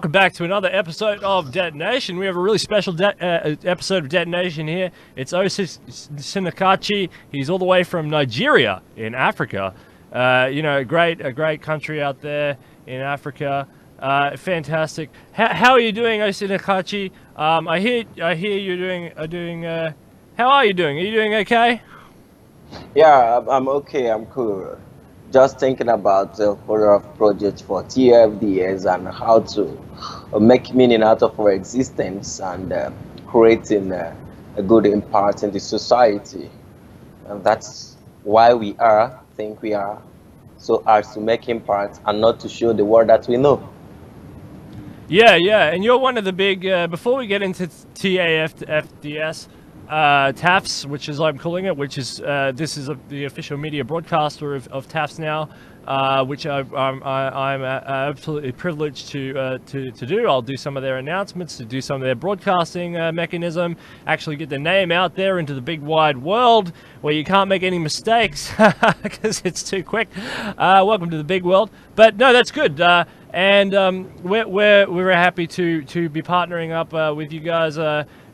Welcome back to another episode of Detonation. We have a really special episode of Detonation here. It's Osinakachi. He's all the way from Nigeria in Africa. A great country out there in Africa. Fantastic. How are you doing, Osinakachi? I hear you're doing. How are you doing? Are you doing okay? Yeah, I'm okay. I'm cool. Just thinking about the whole of project for TFDS and how to make meaning out of our existence and creating a good impact in the society. And that's why think we are, so as to make impact and not to show the world that we know. Yeah, and you're one of the big. Before we get into TAFDS, Taffds'S, which is I'm calling it, which is this is the official media broadcaster of Taffds'S now, which I'm absolutely privileged to do. I'll do some of their announcements, to do some of their broadcasting mechanism, actually get the name out there into the big wide world where you can't make any mistakes because it's too quick. Welcome to the big world. But no, that's good. And we're happy to be partnering up with you guys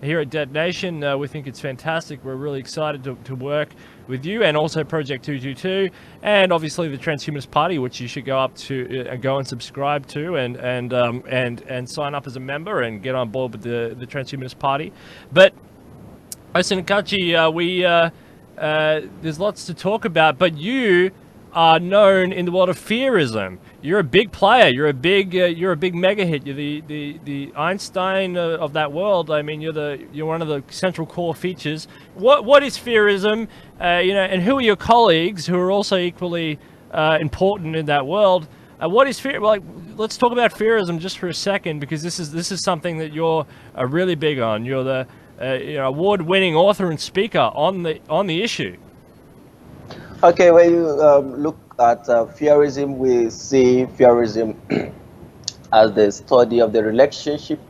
here at Detonation. We think it's fantastic. We're really excited to work with you, and also Project 222, and obviously the Transhumanist-Party, which you should go up to go and subscribe to, and sign up as a member and get on board with the Transhumanist-Party. But Osinakachi, there's lots to talk about, but you are known in the world of fearism. You're a big player. You're a big mega hit. You're the Einstein of that world. I mean, you're one of the central core features. What is fearism? And who are your colleagues who are also equally important in that world? What is fear? Like, let's talk about fearism just for a second, because this is something that you're really big on. You're the award-winning author and speaker on the issue. Okay, when you look at fearism, we see fearism as the study of the relationship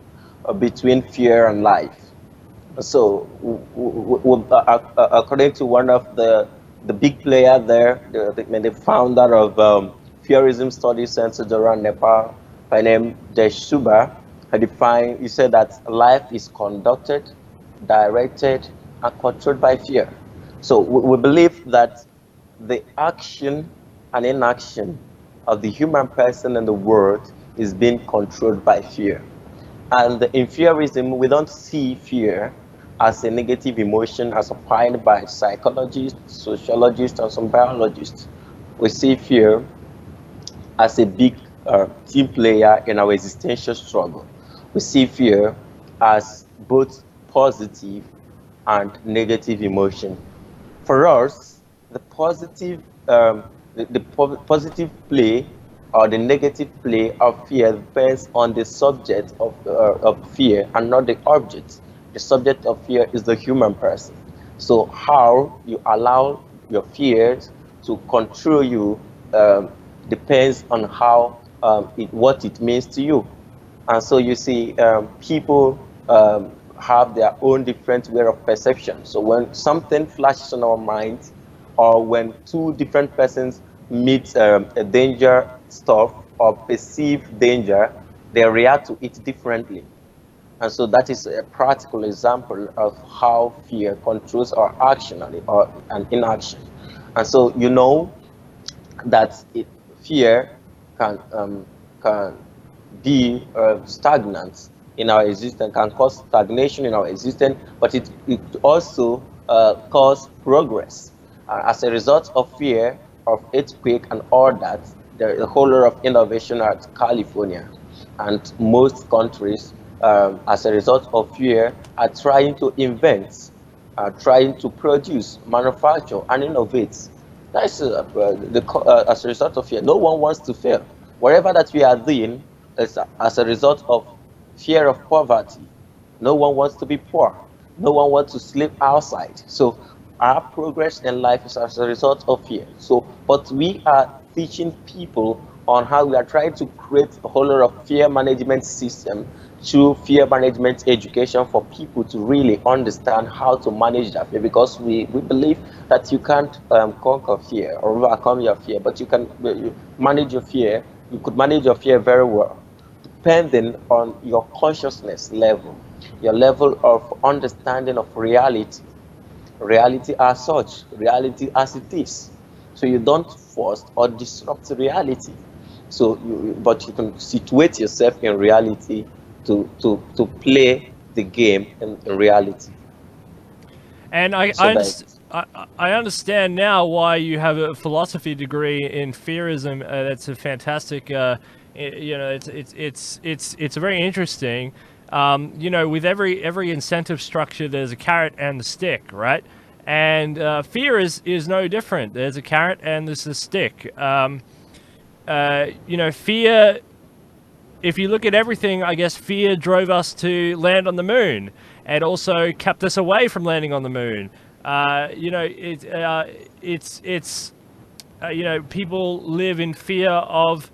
between fear and life. So, according to one of the big player there, the founder of fearism study centered around Nepal, by name Deshuba, he said that life is conducted, directed, and controlled by fear. So we believe that the action and inaction of the human person in the world is being controlled by fear. And in fearism, we don't see fear as a negative emotion as opined by psychologists, sociologists, and some biologists. We see fear as a big team player in our existential struggle. We see fear as both positive and negative emotion. For us, the positive, positive play or the negative play of fear depends on the subject of fear and not the object. The subject of fear is the human person. So how you allow your fears to control you depends on how what it means to you. And so you see, people have their own different way of perception. So when something flashes on our minds, or when two different persons meet a danger stuff or perceive danger, they react to it differently. And so that is a practical example of how fear controls our action and inaction. And so you know that fear can be stagnant in our existence, can cause stagnation in our existence, but it also cause progress. As a result of fear of earthquake and all that, there is a whole lot of innovation at California, and most countries, as a result of fear, are trying to invent, are trying to produce, manufacture, and innovate. That's as a result of fear. No one wants to fail. Whatever that we are doing is as a result of fear of poverty. No one wants to be poor. No one wants to sleep outside. So our progress in life is as a result of fear. So, but we are teaching people on how we are trying to create a whole lot of fear management system through fear management education for people to really understand how to manage that fear, because we believe that you can't conquer fear or overcome your fear, but you can manage your fear. You could manage your fear very well. depending on your consciousness level, your level of understanding of reality, reality as such, reality as it is. So you don't force or disrupt reality. So but you can situate yourself in reality to play the game in reality. And So that I understand now why you have a philosophy degree in fearism. That's a fantastic. It's very interesting. With every incentive structure, there's a carrot and the stick, right? And fear is no different. There's a carrot and there's a stick. Fear, if you look at everything, I guess fear drove us to land on the moon, and also kept us away from landing on the moon. People live in fear of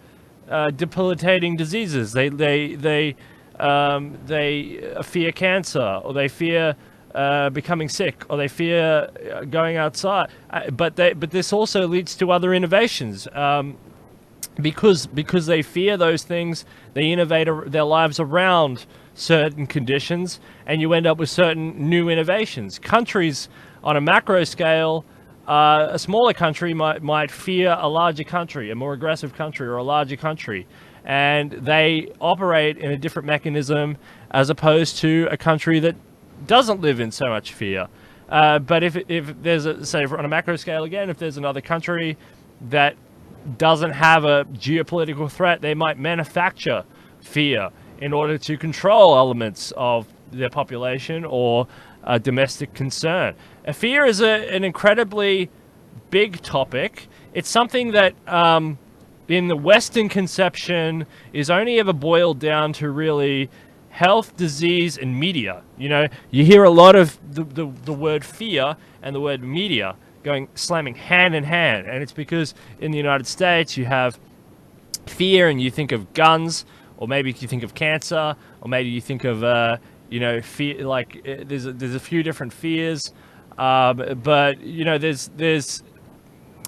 debilitating diseases. They fear cancer, or they fear becoming sick, or they fear going outside. But this also leads to other innovations. Because they fear those things, they innovate their lives around certain conditions, and you end up with certain new innovations. Countries on a macro scale, a smaller country might fear a larger country, a more aggressive country, or a larger country, and they operate in a different mechanism as opposed to a country that doesn't live in so much fear. But if there's say on a macro scale again, if there's another country that doesn't have a geopolitical threat, they might manufacture fear in order to control elements of their population or domestic concern. Fear is an incredibly big topic. It's something that in the Western conception is only ever boiled down to really health, disease, and media. You hear a lot of the word fear and the word media slamming hand in hand, and it's because in the United States you have fear and you think of guns, or maybe you think of cancer, or maybe you think of fear. Like there's a few different fears, but there's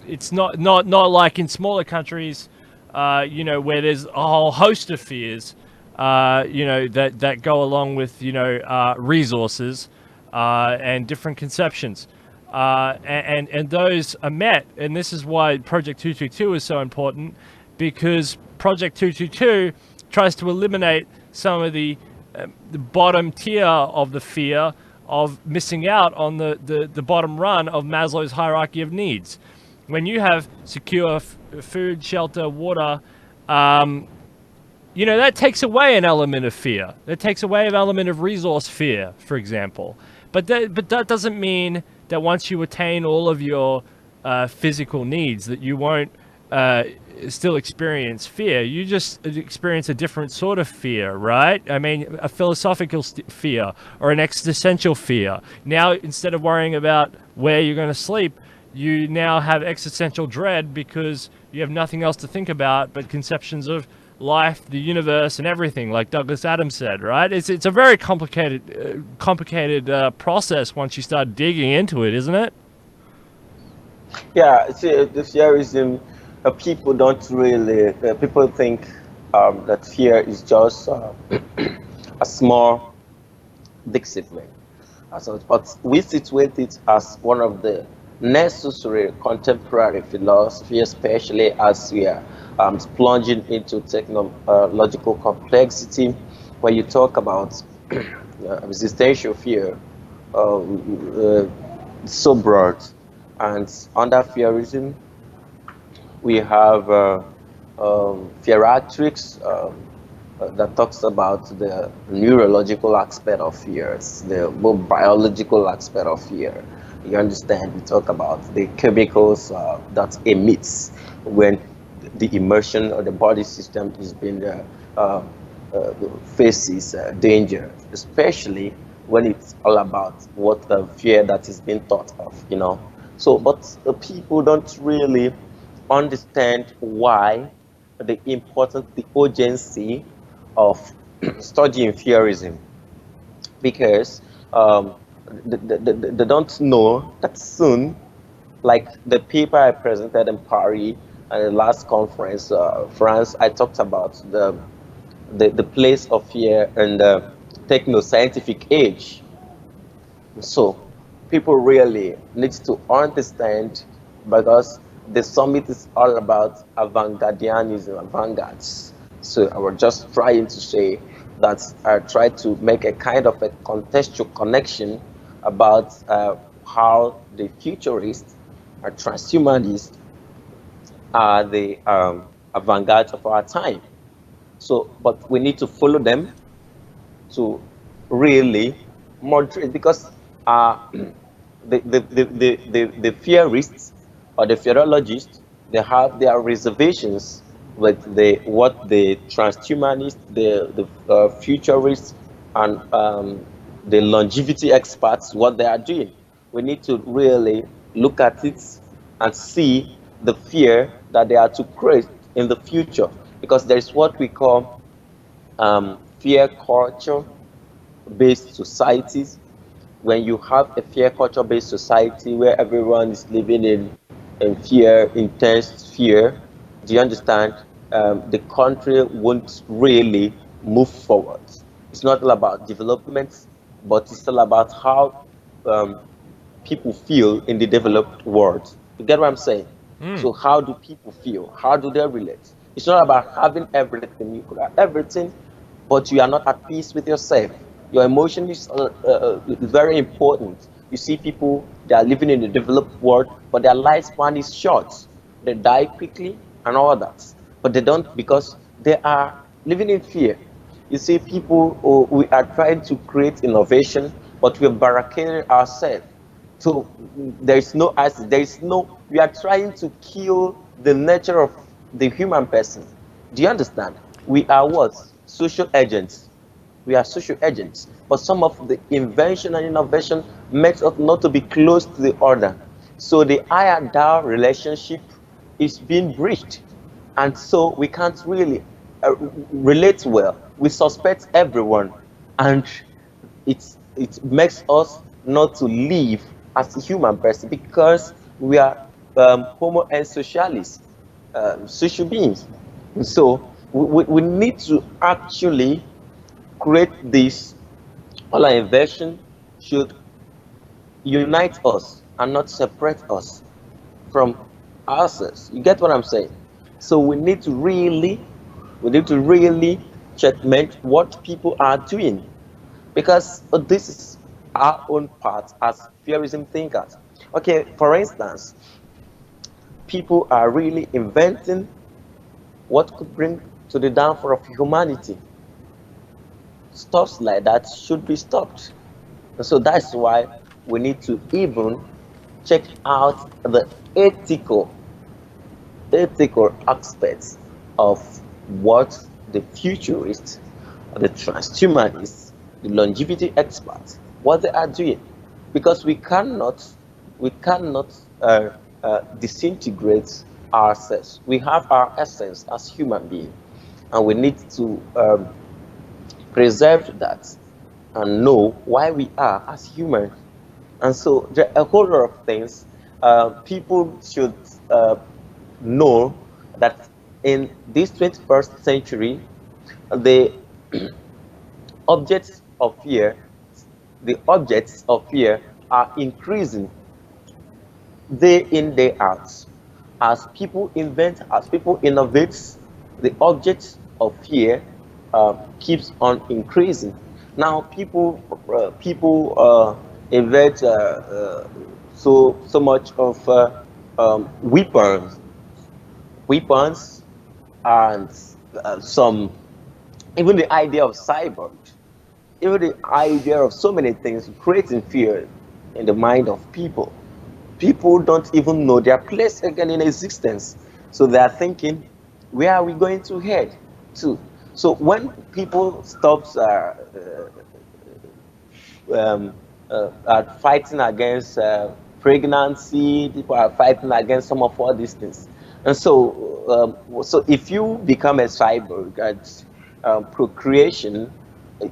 it's not like in smaller countries, where there's a whole host of fears, that go along with resources and different conceptions. And those are met, and this is why Project 222 is so important, because Project 222 tries to eliminate some of the bottom tier of the fear of missing out on the bottom run of Maslow's hierarchy of needs. When you have secure food, shelter, water, that takes away an element of fear. That takes away an element of resource fear, for example. But that doesn't mean that once you attain all of your physical needs, that you won't still experience fear. You just experience a different sort of fear, right? I mean, a philosophical fear or an existential fear. Now, instead of worrying about where you're going to sleep, you now have existential dread because you have nothing else to think about but conceptions of life, the universe, and everything, like Douglas Adams said, right? It's a very complicated process once you start digging into it, isn't it? Yeah, see, the fearism, people don't really. People think that fear is just a small discipline, but we situate it as one of the necessary contemporary philosophy, especially as we are plunging into technological complexity. When you talk about existential fear, so broad, and under fearism, we have fearatrix that talks about the neurological aspect of fears, the more biological aspect of fear. You understand? We talk about the chemicals that emits when the immersion or the body system is being faces danger, especially when it's all about what the fear that is being thought of. So, but the people don't really understand why the importance, the urgency of studying fearism, because they don't know that soon, like the paper I presented in Paris at the last conference, France, I talked about the place of fear in the techno-scientific age. So people really need to understand, because the summit is all about avant-gardianism, avant-gardes. So I was just trying to say that I try to make a kind of a contextual connection about how the futurists or transhumanists are the avant-garde of our time. So, but we need to follow them to really moderate, because the theorists or the theologists, they have their reservations with the what the transhumanists, the futurists, and the longevity experts, what they are doing. We need to really look at it and see the fear that they are to create in the future, because there is what we call fear culture based societies. When you have a fear culture based society where everyone is living in fear, intense fear, do you understand? The country won't really move forward. It's not all about development, but it's all about how um, people feel in the developed world. You get what I'm saying? So how do people feel? How do they relate? It's not about having everything. You could have everything, but you are not at peace with yourself. Your emotion is very important. You see people, they are living in the developed world, but their lifespan is short. They die quickly and all that. But they don't, because they are living in fear. You see people, oh, we are trying to create innovation, but we have barricaded ourselves. So there is no access, there is no, we are trying to kill the nature of the human person. Do you understand? We are what? Social agents. We are social agents. But some of the invention and innovation makes us not to be close to the order. So the I and thou relationship is being breached. And so we can't really relate well. We suspect everyone. And it makes us not to live as a human person, because we are homo and socialis, social beings. So we need to actually create this. All our invention should unite us and not separate us from ourselves. You get what I'm saying? So we need to really checkmate what people are doing, because this is our own part as fearism thinkers. Okay, for instance, people are really inventing what could bring to the downfall of humanity. Stuffs like that should be stopped. And so that's why we need to even check out the ethical ethical aspects of what the futurists, the transhumanists, the longevity experts, what they are doing, because we cannot disintegrate ourselves. We have our essence as human beings, and we need to preserve that and know why we are as humans. And so there are a whole lot of things people should know, that in this 21st century, the objects of fear, the objects of fear are increasing day in, day out. As people invent, as people innovate, the objects of fear keeps on increasing. Now, people invent so much of weapons, and some, even the idea of cyber, even the idea of so many things, creating fear in the mind of people. People don't even know their place again in existence. So they are thinking, where are we going to head to? So when people stops are fighting against pregnancy, people are fighting against some of all these things. And so if you become a cyborg and procreation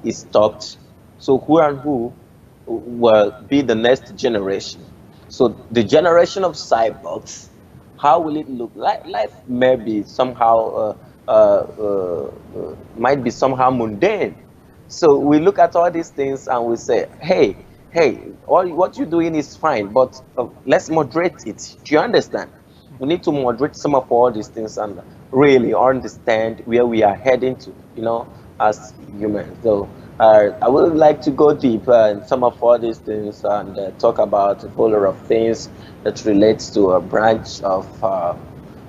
is stopped, so who and who will be the next generation? So the generation of cyborgs, how will it look? Life may be somehow might be somehow mundane. So we look at all these things and we say, hey, all what you're doing is fine, but let's moderate it. Do you understand? We need to moderate some of all these things and really understand where we are heading to, as humans. So I would like to go deeper in some of all these things and talk about a whole lot of things that relates to a branch of.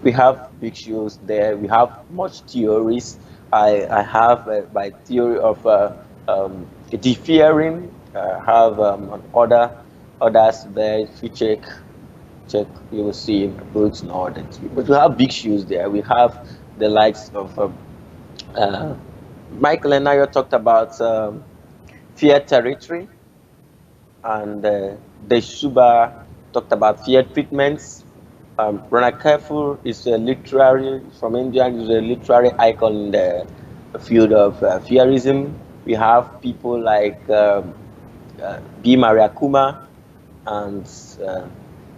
We have big shows there. We have much theories. I have my theory of deferring. Have others there. If you check, you will see books and all that. But we have big shoes there. We have the likes of uh, Michael and I talked about fear territory, and the Shuba talked about fear treatments. Rana Careful is a literary from India. Is a literary icon in the field of fearism. We have people like B. Maria Akuma and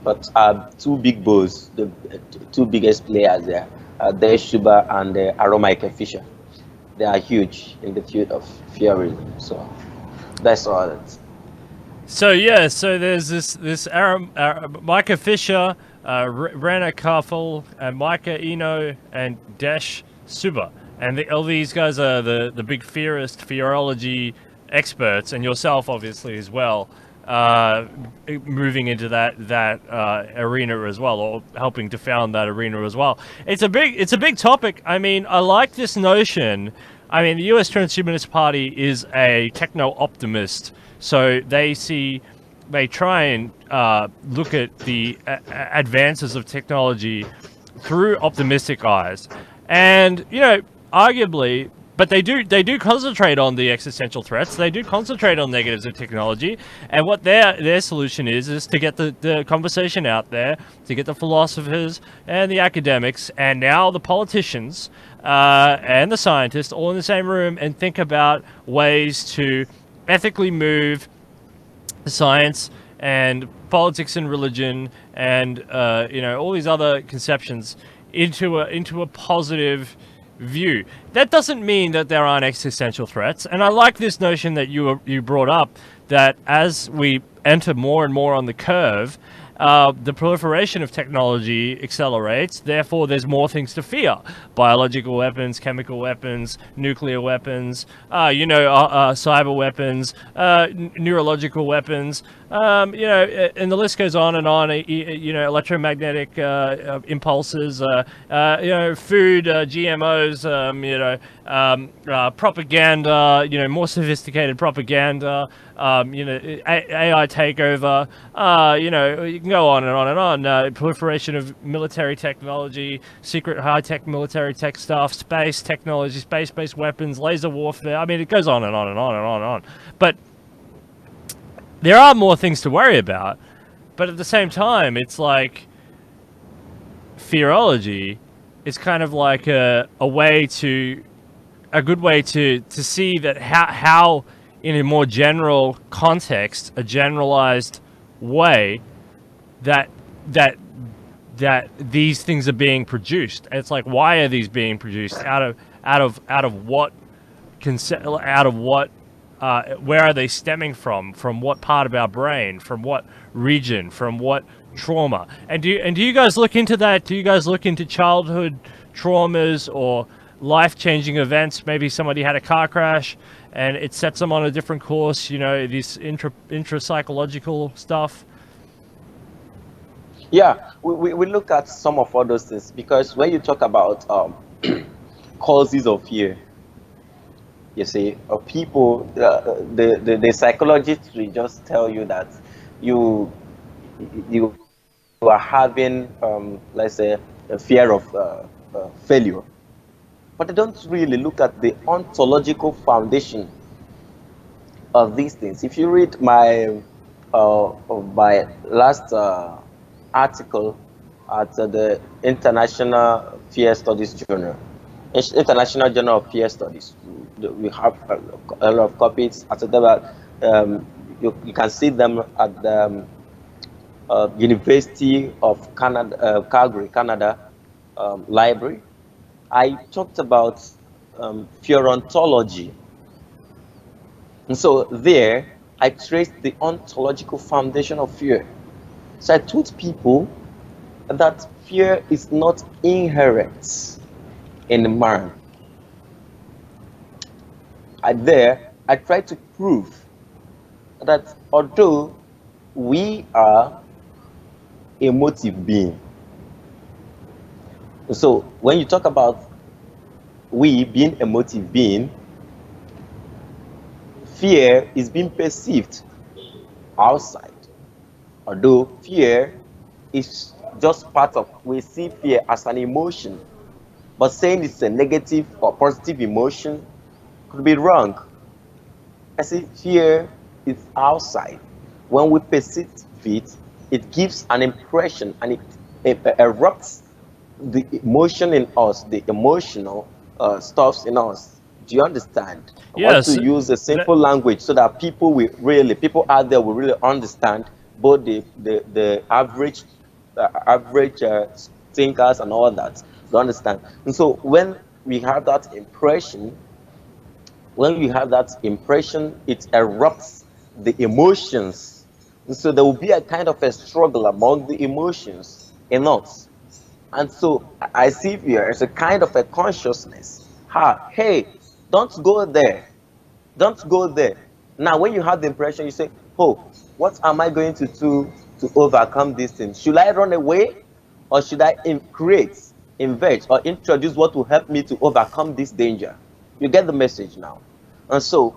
but two big bows, the two biggest players there, the Shuba and the Aromike Fisher. They are huge in the field of fearism. So that's all. So yeah, so there's this Micah Fisher, Rana Kafel, and Micah Eno, and Dash Suba, and all these guys are the big fearology experts, and yourself obviously as well, moving into that arena as well, or helping to found that arena as well. It's a big topic. I mean, I like this notion. I mean, the U.S. Transhumanist-Party is a techno-optimist, so they try and look at the advances of technology through optimistic eyes, and arguably, but they do concentrate on the existential threats. They do concentrate on negatives of technology, and what their solution is to get the conversation out there, to get the philosophers and the academics, and now the politicians and the scientists all in the same room and think about ways to ethically move science and politics and religion and all these other conceptions into a positive view. That doesn't mean that there aren't existential threats, and I like this notion that you brought up, that as we enter more and more on the curve, the proliferation of technology accelerates, therefore there's more things to fear. Biological weapons, chemical weapons, nuclear weapons, cyber weapons, neurological weapons, and the list goes on and on, electromagnetic impulses, food, GMOs, propaganda, more sophisticated propaganda, AI takeover, you can go on and on and on. Proliferation of military technology, secret high-tech military tech stuff, space technology, space-based weapons, laser warfare. I mean, it goes on and on and on and on and on. But there are more things to worry about. But at the same time, it's like fearology is kind of like a good way to see that how in a more general context, a generalized way, that these things are being produced. And it's like, why are these being produced? Out of what where are they stemming from? From what part of our brain? From what region? From what trauma? And do you guys look into that? Do you guys look into childhood traumas or life-changing events? Maybe somebody had a car crash and it sets them on a different course, this intra-psychological stuff. Yeah, we look at some of all those things because when you talk about causes of fear, you see, people, the psychologists will just tell you that you you are having, let's say, a fear of failure, but they don't really look at the ontological foundation of these things. If you read my last article at the International Journal of Fear Studies, we have a lot of copies. At the you can see them at the University of Canada, Calgary, Canada library. I talked about fear ontology. And so there, I traced the ontological foundation of fear. So I told people that fear is not inherent in man. I tried to prove that although we are emotive being, so when you talk about we being emotive being, fear is being perceived outside. Although fear is just part of, we see fear as an emotion, but saying it's a negative or positive emotion could be wrong. I see fear is outside. When we perceive it, it gives an impression and it erupts the emotion in us, the emotional stuffs in us. Do you understand? I want to Yes. use a That, simple language so that people out there will really understand, both the average thinkers and all that. To understand. And so when you have that impression, it erupts the emotions. And so there will be a kind of a struggle among the emotions in us. And so I see fear as a kind of a consciousness. Hey, don't go there. Don't go there. Now, when you have the impression, you say, oh, what am I going to do to overcome this thing? Should I run away, or should I create, invent, or introduce what will help me to overcome this danger? You get the message now. And so,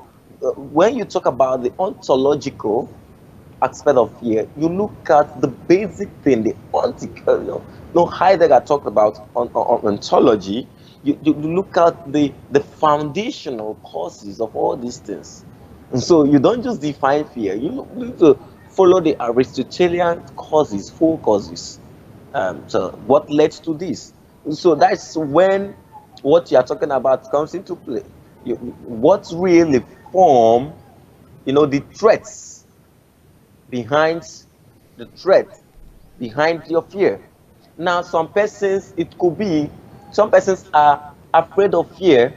when you talk about the ontological aspect of fear, you look at the basic thing, the no Heidegger talked about on ontology. You look at the foundational causes of all these things. And so you don't just define fear, you need to follow the Aristotelian causes, four causes. So what led to this? So that's when what you are talking about comes into play. What really form, the threats behind the threat behind your fear. Now, some persons are afraid of fear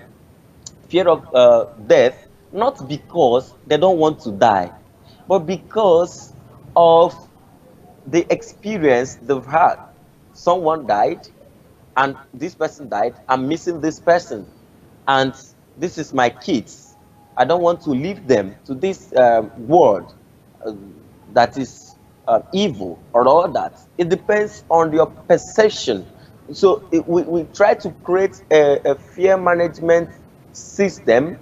of death, not because they don't want to die, but because of the experience they've had. Someone died, and this person died. I'm missing this person, and this is my kids. I don't want to leave them to this world uh, that is evil or all that. It depends on your perception. So we try to create a fear management system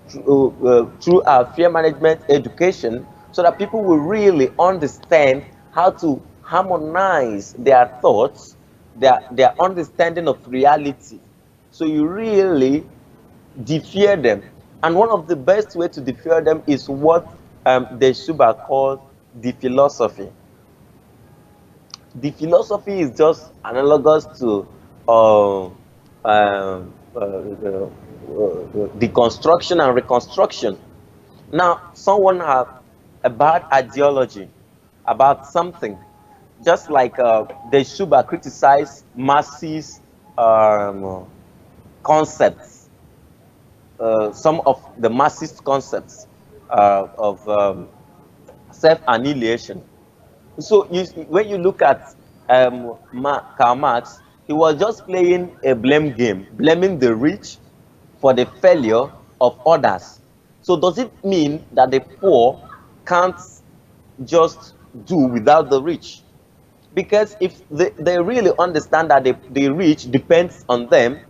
through our fear management education, so that people will really understand how to harmonize their thoughts, their understanding of reality. So you really defer them. And one of the best way to defer them is what the Shuba called the philosophy. The philosophy is just analogous to deconstruction and reconstruction. Now, someone have a bad ideology about something, just like the Shuba criticized Marxist concepts, some of the Marxist concepts of self-annihilation. So when you look at Karl Marx, he was just playing a blame game, blaming the rich for the failure of others. So does it mean that the poor can't just do without the rich? Because if they really understand that the rich depends on them,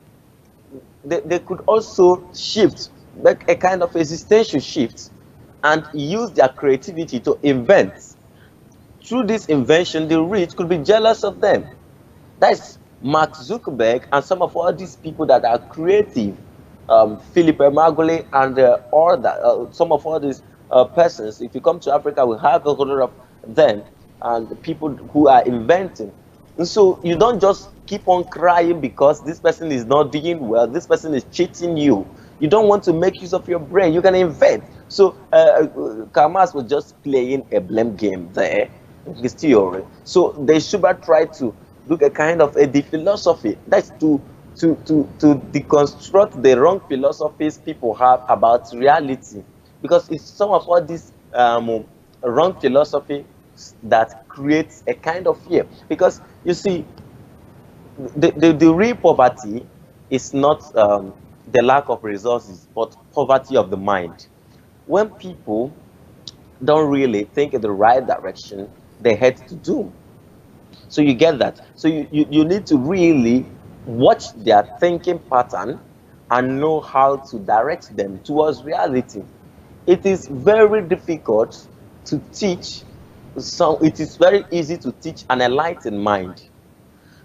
they could also shift, make a kind of existential shift, and use their creativity to invent. Through this invention, the rich could be jealous of them. That's Mark Zuckerberg and some of all these people that are creative, Philip Emeagwali and all that, some of all these persons. If you come to Africa, we have a whole lot of them, and the people who are inventing. And so you don't just keep on crying because this person is not doing well, this person is cheating you. You don't want to make use of your brain, you can invent. So Karl Marx was just playing a blame game there in his theory. So the Schubert tried to look a kind of a the philosophy, that's to to deconstruct the wrong philosophies people have about reality, because it's some of all these wrong philosophy that creates a kind of fear. Because you see, the real poverty is not the lack of resources, but poverty of the mind. When people don't really think in the right direction, they head to doom. So you get that. So you need to really watch their thinking pattern and know how to direct them towards reality. It is very difficult to teach some, it is very easy to teach an enlightened mind.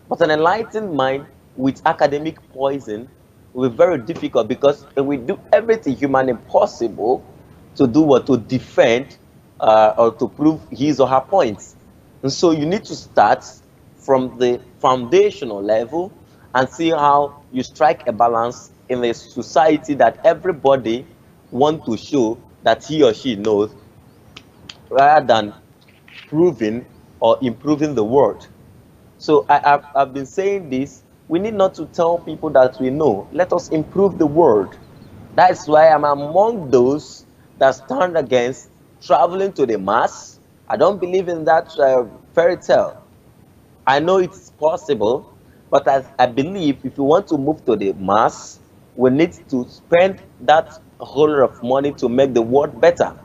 But an enlightened mind with academic poison will be very difficult, because it will do everything humanly possible to do what, to defend or to prove his or her points. And so you need to start from the foundational level and see how you strike a balance in a society that everybody want to show that he or she knows, rather than proving or improving the world. So I've been saying this. We need not to tell people that we know. Let us improve the world. That's why I'm among those that stand against traveling to the Mars. I don't believe in that fairy tale. I know it's possible, but I believe if you want to move to the Mars, we need to spend that whole lot of money to make the world better.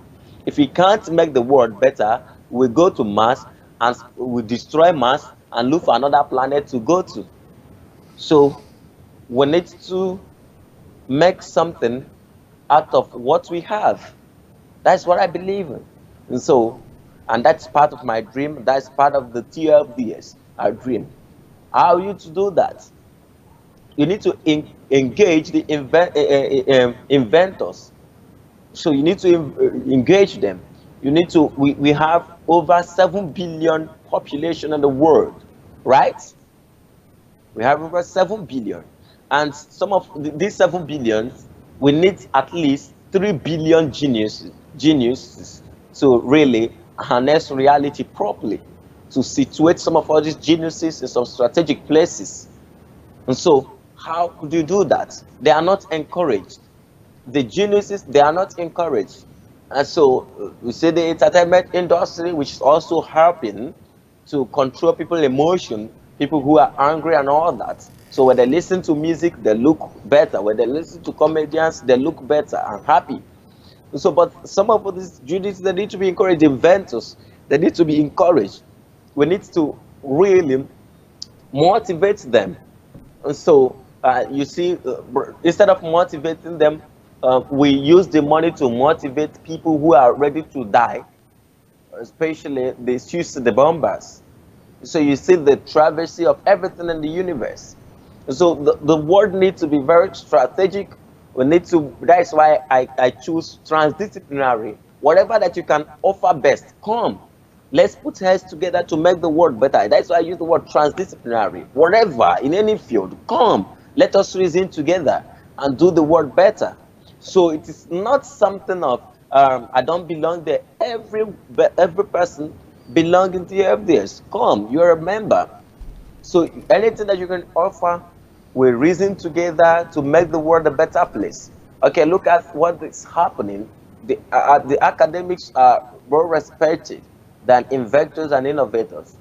If we can't make the world better, we go to Mars and we destroy Mars and look for another planet to go to. So we need to make something out of what we have. That's what I believe in. And so, and that's part of my dream. That's part of the TFDS, our dream. How are you to do that? You need to engage the inventors. So you need to engage them. You need to, we have over 7 billion population in the world, right? We have over 7 billion. And some of these 7 billions, we need at least 3 billion geniuses to really harness reality properly, to situate some of all these geniuses in some strategic places. And so, how could you do that? They are not encouraged. The geniuses, they are not encouraged. And so, we see the entertainment industry, which is also helping to control people's emotion, people who are angry and all that. So when they listen to music, they look better. When they listen to comedians, they look better and happy. So, but some of these geniuses, they need to be encouraged. Inventors, they need to be encouraged. We need to really motivate them. And so you see, instead of motivating them, we use the money to motivate people who are ready to die, especially the suicide bombers. So you see the travesty of everything in the universe. So the world needs to be very strategic. We need to, that's why I choose transdisciplinary. Whatever that you can offer best, come. Let's put heads together to make the world better. That's why I use the word transdisciplinary. Whatever, in any field, come. Let us reason together and do the world better. So it is not something of I don't belong there. Every person belonging to FDS, come, you're a member. So anything that you can offer, we reason together to make the world a better place. Okay, look at what is happening. The academics are more respected than inventors and innovators.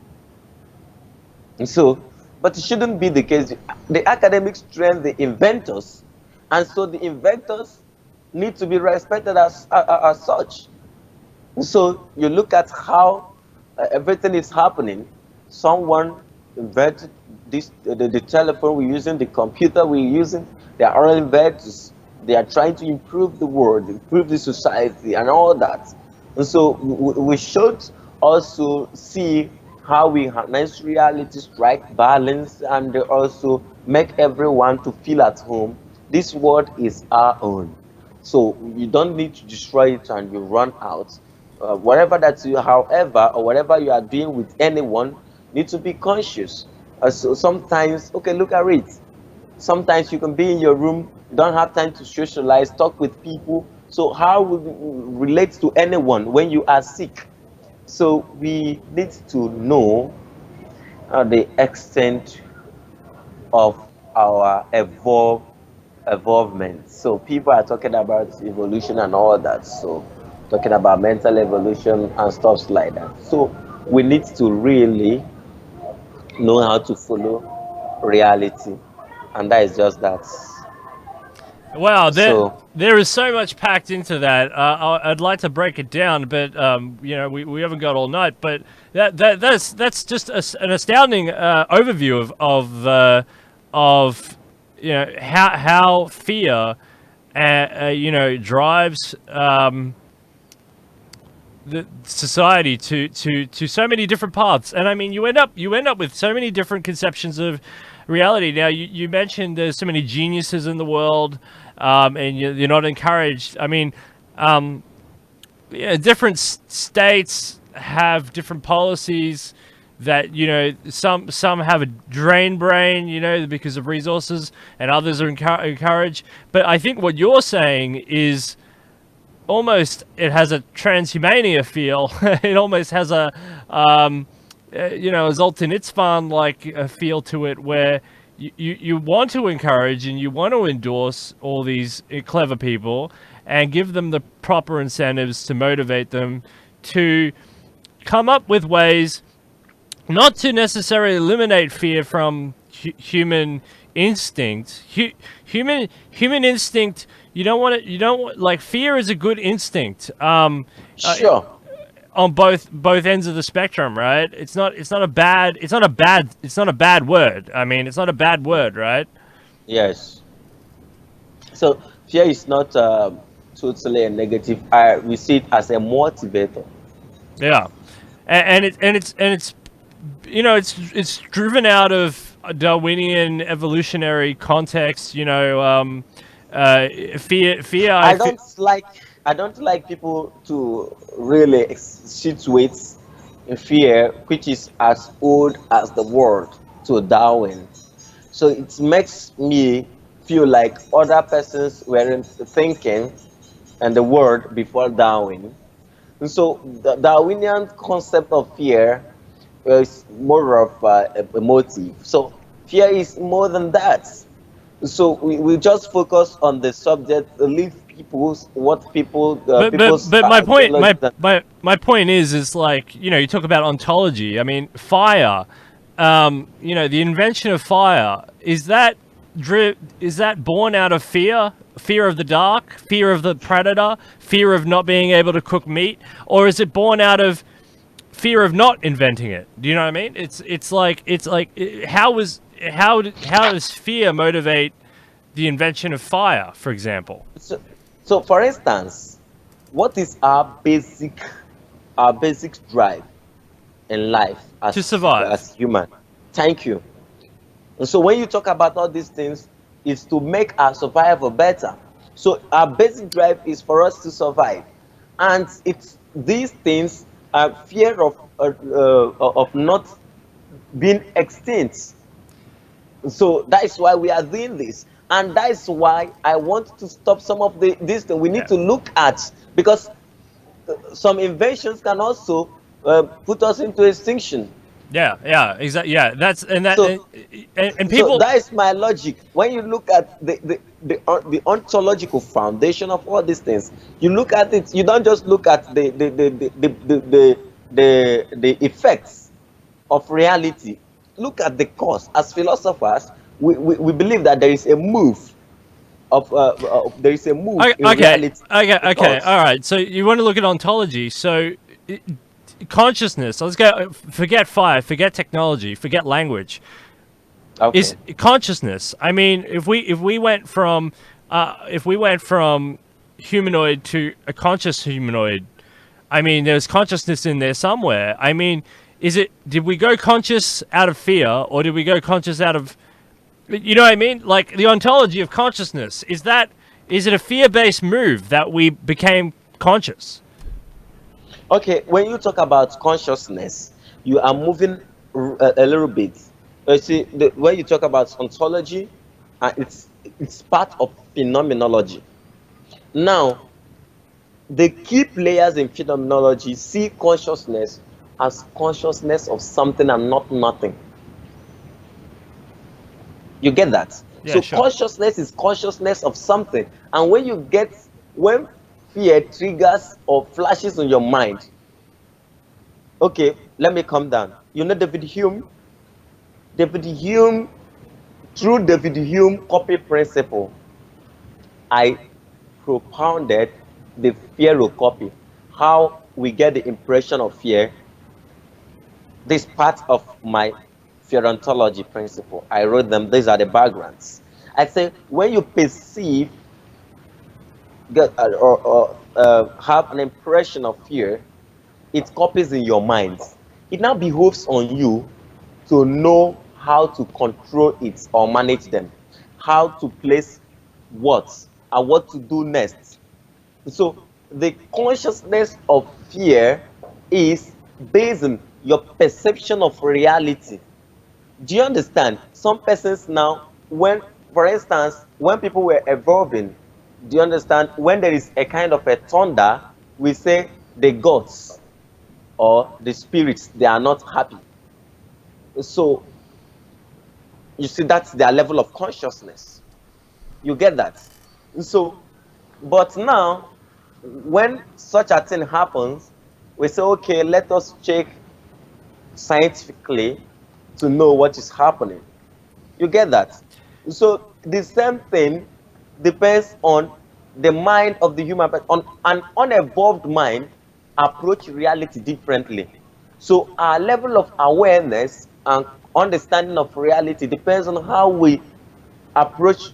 And so, but it shouldn't be the case. The academics train the inventors, and so the inventors need to be respected as such. So you look at how everything is happening. Someone invented this, the telephone we're using, the computer we're using. They are all inventors. They are trying to improve the world, improve the society, and all that. And so we should also see how we harness reality, strike balance, and also make everyone to feel at home. This world is our own. So you don't need to destroy it and you run out. Whatever that you, however, or whatever you are doing with anyone, need to be conscious. So sometimes, okay, look at it. Sometimes you can be in your room, you don't have time to socialize, talk with people. So how will you relate to anyone when you are sick? So we need to know the extent of our evolvement. So people are talking about evolution and all that. So talking about mental evolution and stuff like that. So we need to really know how to follow reality, and that is just that. Wow, So there is so much packed into that. I'd like to break it down, but we haven't got all night. But that's just an astounding overview of how fear drives the society to so many different paths. And I mean, you end up with so many different conceptions of reality. Now, you mentioned there's so many geniuses in the world, and you're not encouraged. I mean, different states have different policies that some have a drain brain, because of resources, and others are encouraged. But I think what you're saying is almost, it has a transhumania feel. It almost has a a Zoltan like a feel to it, where you want to encourage and you want to endorse all these clever people and give them the proper incentives to motivate them to come up with ways not to necessarily eliminate fear from human instinct. Human instinct. You don't want it. You don't want, like, fear is a good instinct. sure, On both ends of the spectrum, right? It's not a bad word. I mean, it's not a bad word, right? yes. So fear is not totally a negative. We see it as a motivator. Yeah, and it's it's driven out of a Darwinian evolutionary context. Fear. I don't like people to really situate in fear, which is as old as the world, to Darwin. So it makes me feel like other persons weren't thinking and the world before Darwin. And so the Darwinian concept of fear is more of a motive. So fear is more than that. So we just focus on the subject, leave people's what people people's But my point ideologies. my point is like, you talk about ontology. I mean, fire. The invention of fire, is that born out of fear? Fear of the dark, fear of the predator, fear of not being able to cook meat, or is it born out of fear of not inventing it? Do you know what I mean? How does fear motivate the invention of fire, for example? So for instance, what is our basic drive in life To survive. as human? Thank you. And so when you talk about all these things, it's to make our survival better. So our basic drive is for us to survive, and it's these things are fear of not being extinct. So that is why we are doing this, and that is why I want to stop some of these things. We need Yeah. to look at, because some inventions can also put us into extinction. Yeah, exactly. Yeah, that's and that So and so people. that is my logic. When you look at the ontological foundation of all these things, you look at it. You don't just look at the effects of reality. Look at the cause. As philosophers, we believe that there is a move there is a move in Okay, reality to okay. All cause. right. So you want to look at ontology. So consciousness. Let's go. Forget fire. Forget technology. Forget language. Is Okay. consciousness. I mean, if we went from humanoid to a conscious humanoid, I mean, there's consciousness in there somewhere. I mean, did we go conscious out of fear, or did we go conscious out of, you know what I mean? Like, the ontology of consciousness, is it a fear-based move that we became conscious? Okay, when you talk about consciousness, you are moving a little bit. You see, when you talk about ontology, it's part of phenomenology. Now, the key players in phenomenology see consciousness as consciousness of something and not nothing. You get that? Yeah, So sure. consciousness is consciousness of something. And when fear triggers or flashes on your mind, okay, let me calm down. You know David Hume? David Hume, through David Hume copy principle, I propounded the fear copy. How we get the impression of fear. This part of my fearontology principle. I wrote them, these are the backgrounds. I say when you perceive or have an impression of fear, it copies in your mind. It now behoves on you to know how to control it or manage them, how to place what and what to do next. So the consciousness of fear is based on your perception of reality. Do you understand? Some persons now, when, for instance, when people were evolving, do you understand? When there is a kind of a thunder, we say the gods or the spirits, they are not happy. So you see, that's their level of consciousness. You get that? So, but now, when such a thing happens, we say, okay, let us check scientifically to know what is happening. You get that? So the same thing depends on the mind of the human person. On an unevolved mind approach reality differently. So our level of awareness and understanding of reality depends on how we approach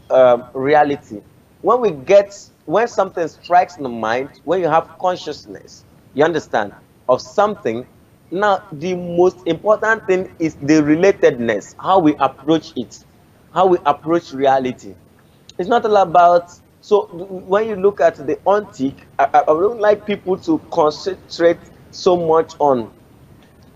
reality. When something strikes the mind, when you have consciousness, you understand, of something. Now the most important thing is the relatedness, how we approach it, how we approach reality. It's not all about, so when you look at the antique, I don't like people to concentrate so much on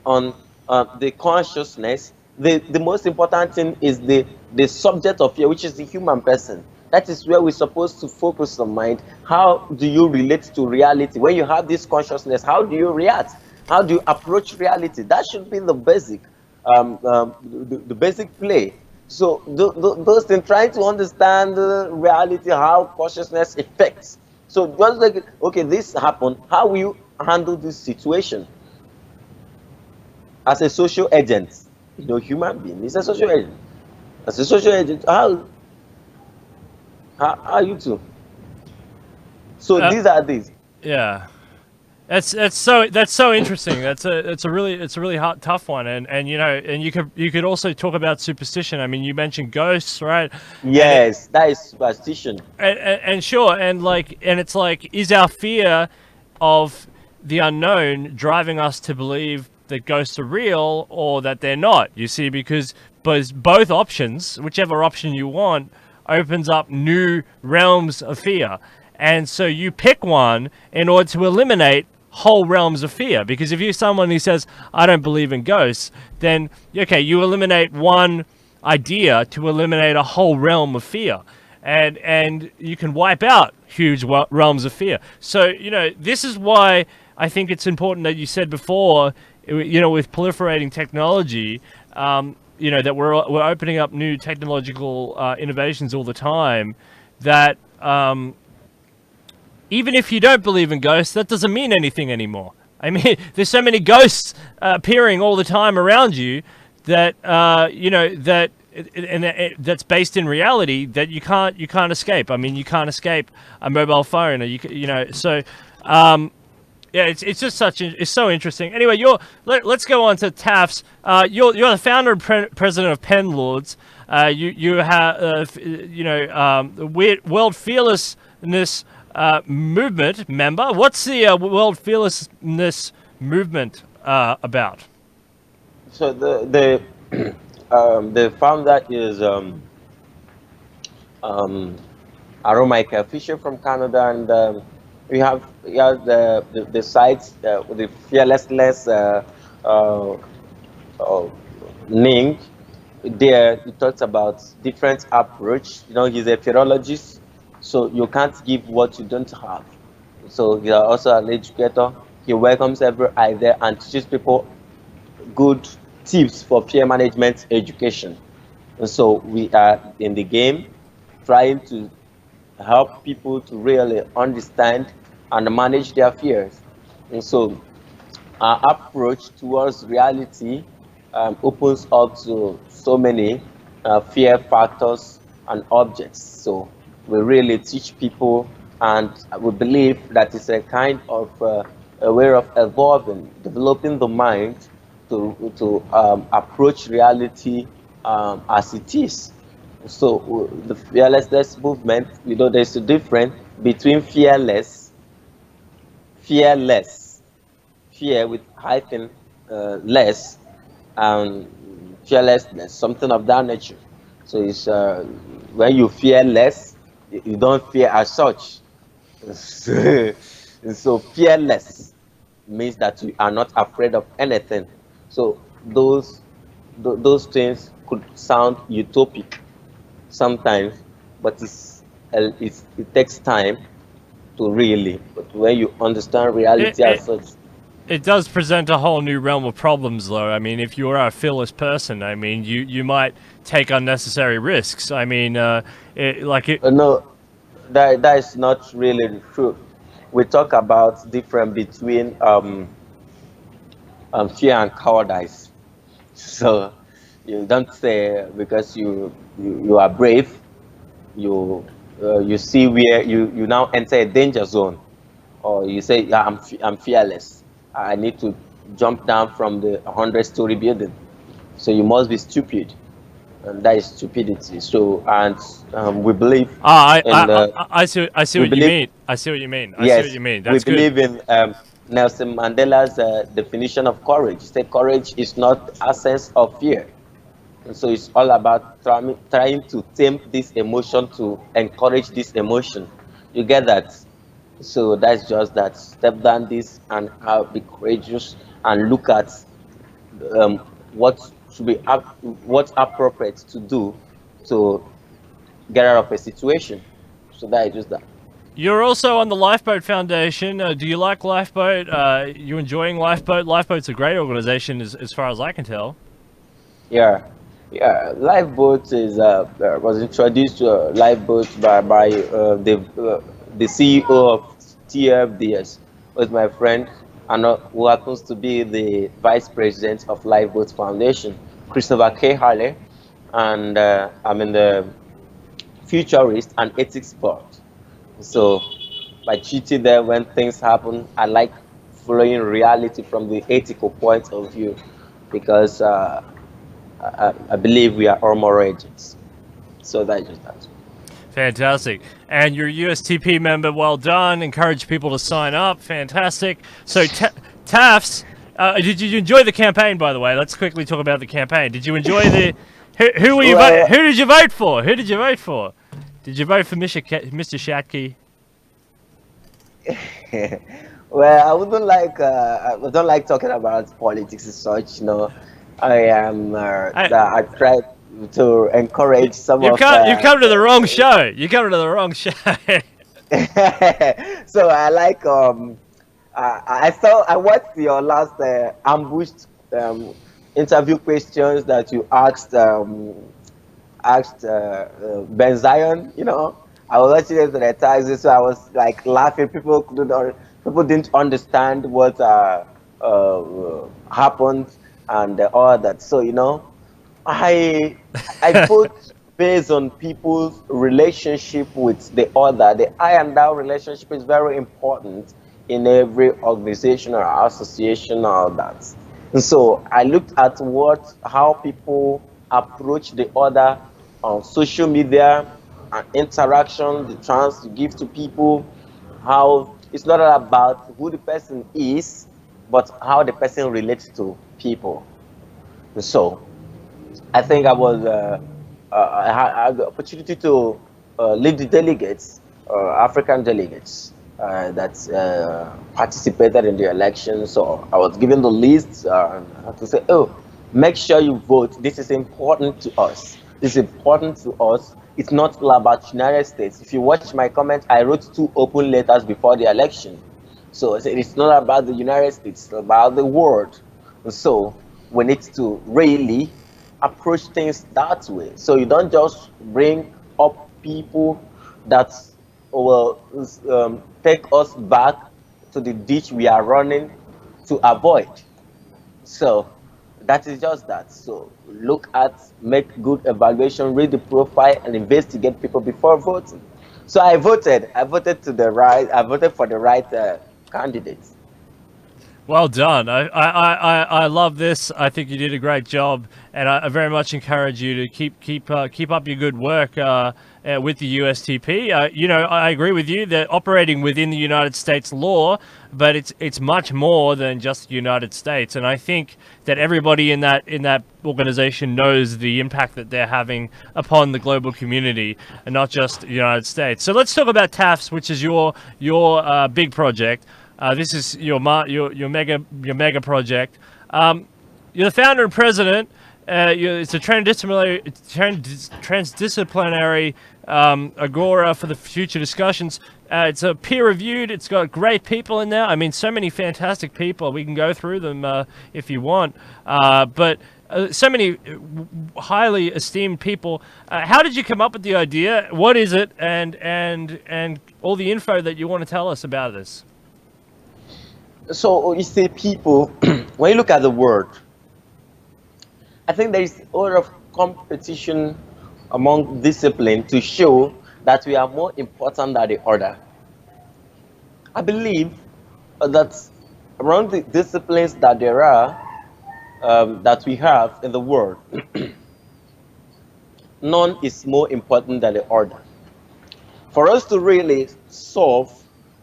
the consciousness. The most important thing is the subject of fear, which is the human person. That is where we're supposed to focus the mind. How do you relate to reality? When you have this consciousness, how do you react? How do you approach reality? That should be the basic, the basic play. So those things, trying to understand reality, how consciousness affects. So just like, okay, this happened, how will you handle this situation? As a social agent, human being is a social agent. As a social agent, how you too? So Uh, these are these. yeah. That's so interesting. It's a really hard, tough one, and and you could also talk about superstition. I mean, you mentioned ghosts, right? And it, Yes, that is superstition. and sure, and it's like, is our fear of the unknown driving us to believe that ghosts are real or that they're not? You see, because both options, whichever option you want, opens up new realms of fear, and so you pick one in order to eliminate whole realms of fear. Because if you're someone who says, I don't believe in ghosts, then okay, you eliminate one idea to eliminate a whole realm of fear, and you can wipe out huge realms of fear. So this is why I think it's important that you said before, with proliferating technology, that we're opening up new technological innovations all the time, that even if you don't believe in ghosts, that doesn't mean anything anymore. I mean, there's so many ghosts appearing all the time around you that that's based in reality, that you can't escape. I mean, you can't escape a mobile phone, or so. Yeah, it's just it's so interesting. Anyway, let's go on to Taffs. You're the founder and president of Pen Lords. You have the World Fearlessness movement member. What's the World Fearlessness movement about? So the founder is um, Aromika Fisher from Canada, and we have the site with the fearlessness uh, uh, link. There he talks about different approach. He's a philologist, so you can't give what you don't have. So he's also an educator. He welcomes every idea and teaches people good tips for fear management education. And so we are in the game trying to help people to really understand and manage their fears. And so our approach towards reality opens up to so many fear factors and objects. So we really teach people, and we believe that it's a kind of a way of evolving, developing the mind to approach reality as it is. So the fearlessness movement, there's a difference between fearless, fear with hyphen less, and fearlessness, something of that nature. So it's when you fear less, you don't fear as such. So fearless means that you are not afraid of anything. So those things could sound utopic sometimes, but it takes time to really. But when you understand It, reality it as such, it does present a whole new realm of problems, though. I mean, if you are a fearless person, I mean, you might take unnecessary risks. I mean, no, that is not really the truth. We talk about difference between fear and cowardice. So you don't say because you are brave, you see where you now enter a danger zone, or you say, yeah, I'm fearless. I need to jump down from the 100-story building. So you must be stupid, and that is stupidity. So and we believe ah, in the I see we what you believe mean. I see what you mean. I see what yes, you mean. we That's good. believe in Nelson Mandela's definition of courage. Say courage is not absence of fear. And so it's all about trying to tame this emotion to encourage this emotion. You get that? So that's just that. Step down this and be courageous and look at um, what should be what's appropriate to do to get out of a situation. So that is just that. You're also on the Lifeboat Foundation. Do you like Lifeboat? You enjoying Lifeboat? Lifeboat's a great organization, as far as I can tell. Yeah, yeah. Lifeboat is was introduced to lifeboat by the CEO of TFDS, was my friend, and who happens to be the vice president of Lifeboat Foundation, Christopher K. Harley, and I'm in the futurist and ethics board. So by cheating there when things happen, I like following reality from the ethical point of view because I believe we are armor agents. So that's just that. Fantastic. And you're a USTP member. Well done. Encourage people to sign up. Fantastic. So, Taffs, did you enjoy the campaign, by the way? Let's quickly talk about the campaign. Did you enjoy the... Who were you Well, Who did you vote for? Who did you vote for? Did you vote for Mr. Shatke? well, I don't like talking about politics as such. I am I, I try to encourage some you've of come to the wrong show. You come to the wrong show. so I like I watched your last ambushed interview questions that you asked Ben Zion. I was watching it at the time, so I was like laughing. People didn't understand what happened and all that. So I I vote based on people's relationship with the other. The I and thou relationship is very important in every organization or association or all that. And so I looked at how people approach the other on social media and interaction, the chance to give to people, how it's not all about who the person is, but how the person relates to people. And so I think I had the opportunity to lead the delegates, African delegates that participated in the election. So I was given the list I had to say, oh, make sure you vote. This is important to us. This is important to us. It's not all about United States. If you watch my comment, I wrote 2 open letters before the election. So I said it's not about the United States, it's about the world. And so we need to really approach things that way. So you don't just bring up people that will take us back to the ditch we are running to avoid. So that is just that. So look at, make good evaluation, read the profile, and investigate people before voting. So I voted. I voted to the right. I voted for the right candidates. Well done. I love this. I think you did a great job, and I very much encourage you to keep up your good work with the USTP. I agree with you that operating within the United States law, but it's much more than just the United States. And I think that everybody in that organization knows the impact that they're having upon the global community, and not just the United States. So let's talk about Taffs, which is your big project. This is your mega project. You're the founder and president. It's a transdisciplinary agora for the future discussions. It's a peer-reviewed. It's got great people in there. I mean, so many fantastic people. We can go through them if you want. But so many highly esteemed people. How did you come up with the idea? What is it? And all the info that you want to tell us about this. So you see, people, when you look at the world, I think there is a lot of competition among disciplines to show that we are more important than the other. I believe that around the disciplines that there are, that we have in the world, none is more important than the other. For us to really solve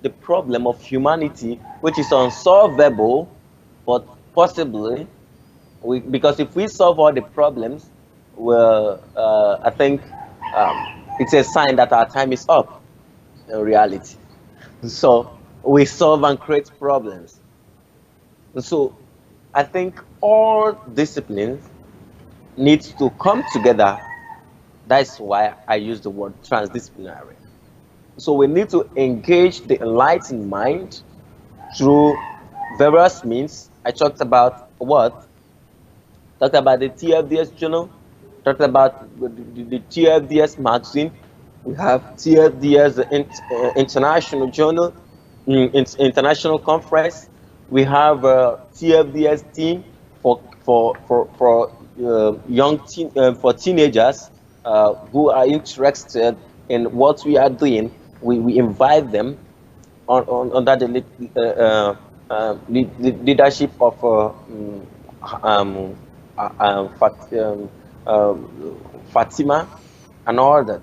the problem of humanity, which is unsolvable, but possibly, because if we solve all the problems, well, I think it's a sign that our time is up in reality. So we solve and create problems. So I think all disciplines need to come together. That's why I use the word transdisciplinary. So we need to engage the enlightened mind through various means. I talked about what? Talked about the TFDS journal, talked about the TFDS magazine. We have TFDS international journal, international conference. We have a TFDS team for young for teenagers who are interested in what we are doing. We invite them under the leadership of um, Fatima and all that.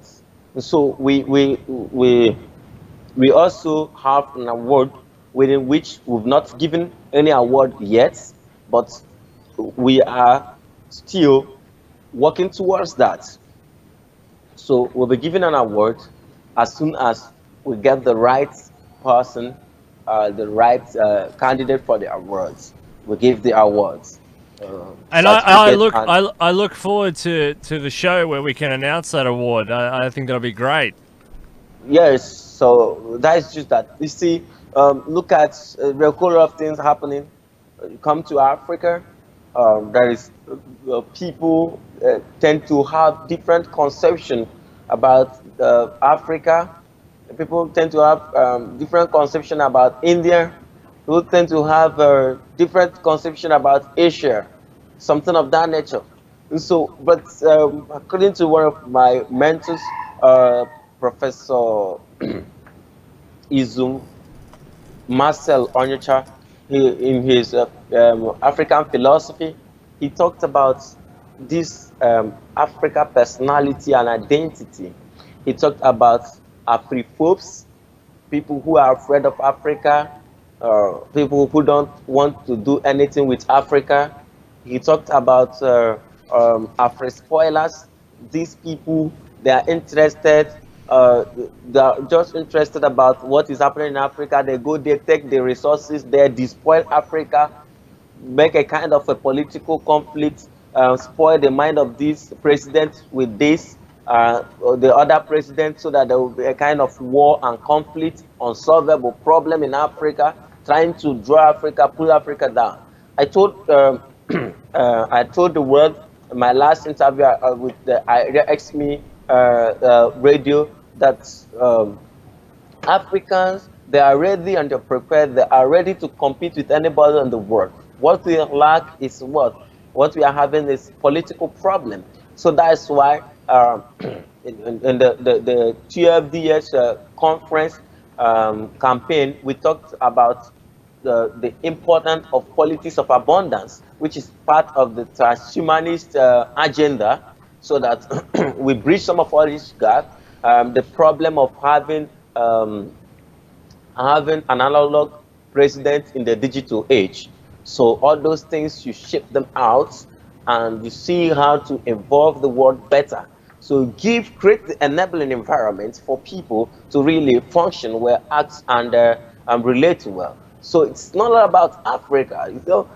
So we also have an award within which we've not given any award yet, but we are still working towards that. So we'll be giving an award as soon as we get the right person, the right candidate for the awards. We give the awards, And I certificate, look and I look forward to the show where we can announce that award. I think that'll be great. yes. So that is just that. You see, look at there are a whole lot of things happening. You come to Africa, there is people tend to have different conception about Africa. People tend to have different conception about India. People tend to have different conception about Asia, something of that nature. And so, but according to one of my mentors, Professor Izum Marcel Onyecha, in his African philosophy, he talked about this Africa personality and identity. He talked about Afrophobes, people who are afraid of Africa, people who don't want to do anything with Africa. He talked about Afro spoilers. These people, they are interested. Uh, they are just interested about what is happening in Africa. They go there, take the resources there, despoil Africa, make a kind of a political conflict, spoil the mind of this president with this, or the other president, so that there will be a kind of war and conflict, unsolvable problem in Africa, trying to draw Africa, pull Africa down. I told I told the world my last interview with the XME radio, that Africans, they are ready and they're prepared. They are ready to compete with anybody in the world. What we lack is what? What we are having is political problem. So that's why in the TFDS conference campaign, we talked about the importance of politics of abundance, which is part of the transhumanist agenda, so that we bridge some of all this gap. The problem of having an analog president in the digital age. So all those things, you shape them out and you see how to evolve the world better. So create the enabling environment for people to really function well, act, and relate well. So it's not all about Africa. It's not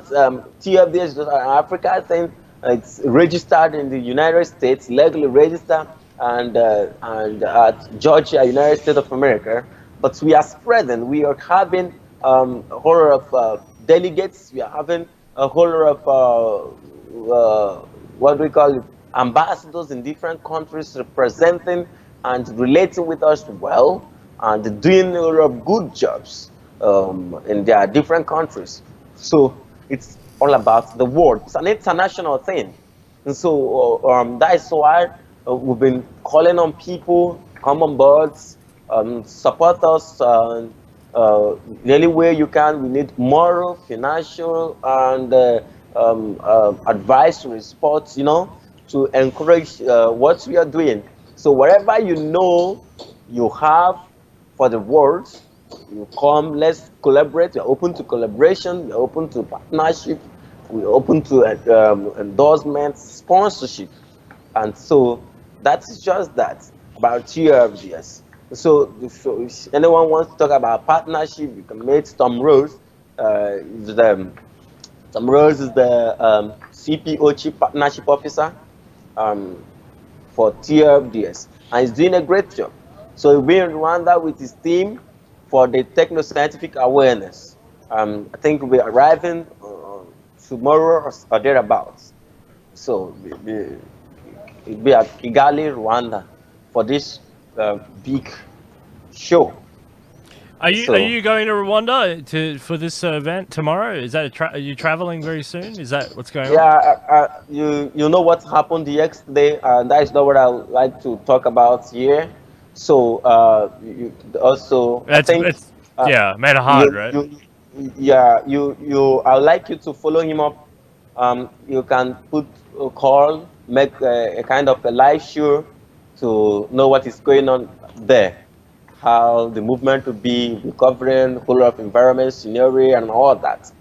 TFD is just an Africa thing. It's registered in the United States, legally registered, and at Georgia, United States of America. But we are spreading. We are having a whole lot of delegates. We are having a whole lot of what do we call it, ambassadors in different countries representing and relating with us well, and doing a lot of good jobs in their different countries. So it's all about the world. It's an international thing. And so that is why we've been calling on people, come on board, support us in any way you can. We need moral, financial, and advisory support, to encourage what we are doing. So wherever you know you have for the world, you come, let's collaborate. We're open to collaboration, we're open to partnership, we're open to endorsement, sponsorship. And so that's just that about TFDS. So if anyone wants to talk about partnership, you can meet Tom Rose. Tom Rose is the CPO, Chief Partnership Officer, for TFDS, and he's doing a great job. So he'll be in Rwanda with his team for the techno-scientific awareness. I think we'll be arriving tomorrow or thereabouts. So it'll be at Kigali, Rwanda, for this big show. Are you going to Rwanda for this event tomorrow? Is that are you traveling very soon? Is that what's going on? Yeah, you know what happened yesterday, and that is not what I would like to talk about here. So also, I think made it hard, right? I would like you to follow him up. You can put a call, make a kind of a live show to know what is going on there, how the movement will be recovering, whole lot of environment scenario and all that.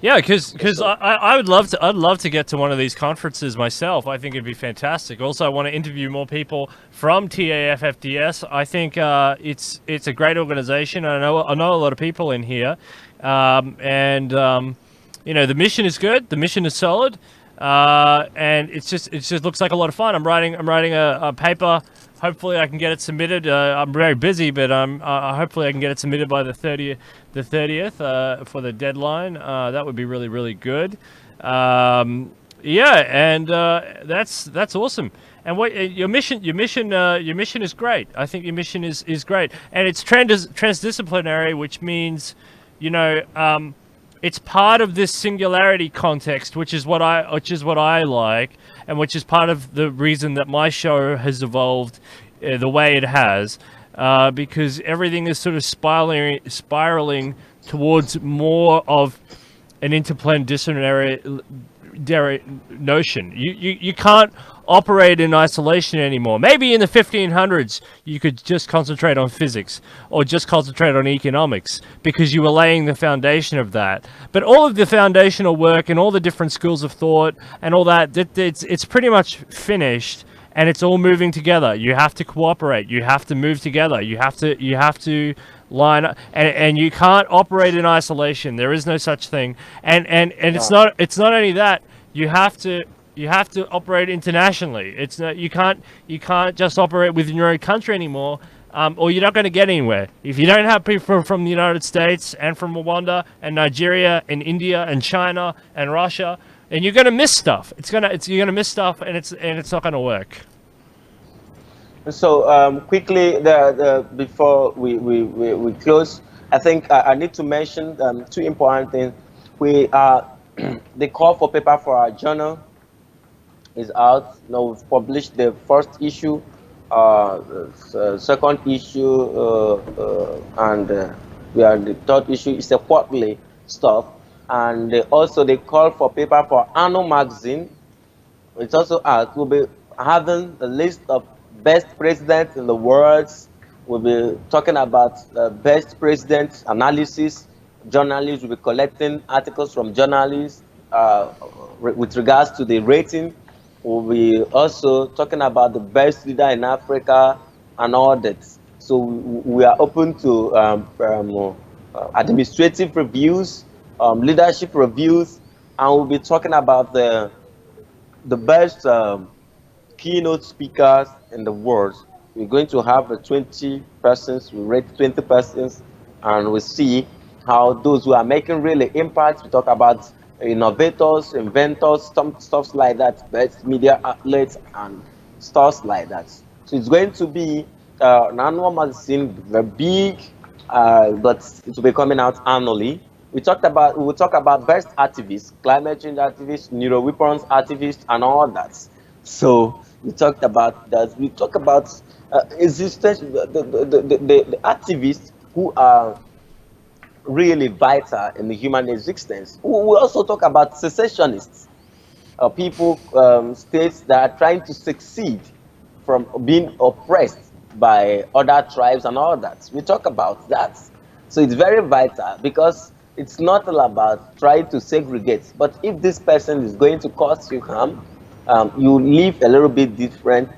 Yeah, because I'd love to get to one of these conferences myself. I think it'd be fantastic. Also, I want to interview more people from TAFFDS. I think it's a great organization. I know a lot of people in here, and the mission is good. The mission is solid, and it just looks like a lot of fun. I'm writing a paper. Hopefully, I can get it submitted. I'm very busy, but hopefully I can get it submitted by the 30th for the deadline. That would be really, really good. And that's awesome. And what your mission is great. I think your mission is great, and it's transdisciplinary, which means, it's part of this singularity context, which is what I like, and which is part of the reason that my show has evolved the way it has, because everything is sort of spiraling towards more of an interdisciplinary notion. You can't operate in isolation anymore. Maybe in the 1500s you could just concentrate on physics or just concentrate on economics because you were laying the foundation of that. But all of the foundational work and all the different schools of thought and all that, it's pretty much finished, and it's all moving together. You have to cooperate. You have to move together. You have to line up, and you can't operate in isolation. There is no such thing. And it's not only that. You have to operate internationally. It's not, you can't just operate within your own country anymore, or you're not going to get anywhere. If you don't have people from the United States and from Rwanda and Nigeria and India and China and Russia, and you're gonna miss stuff. You're gonna miss stuff, and it's not gonna work. So quickly, before we close, I think I need to mention two important things. We the call for paper for our journal is out. Now we've published the first issue, second issue, and we are the third issue. It's a quarterly stuff, and also the call for paper for annual magazine. It's also out. We'll be having a list of best presidents in the world. We'll be talking about best president analysis. Journalists will be collecting articles from journalists with regards to the rating. We'll be also talking about the best leader in Africa and all that. So we are open to administrative reviews, leadership reviews, and we'll be talking about the best keynote speakers in the world. We're going to have 20 persons, we rate 20 persons, and we see how those who are making really impact. We talk about innovators, inventors, some stuff like that, best media outlets, and stuff like that. So it's going to be an annual magazine, very big, but it will be coming out annually. We will talk about best activists, climate change activists, neuroweapons activists, and all that. So we talked about that. We talk about existence, the activists who are really vital in the human existence. We also talk about secessionists, people, states that are trying to succeed from being oppressed by other tribes and all that. We talk about that. So it's very vital because it's not all about trying to segregate, but if this person is going to cause you harm, you live a little bit different,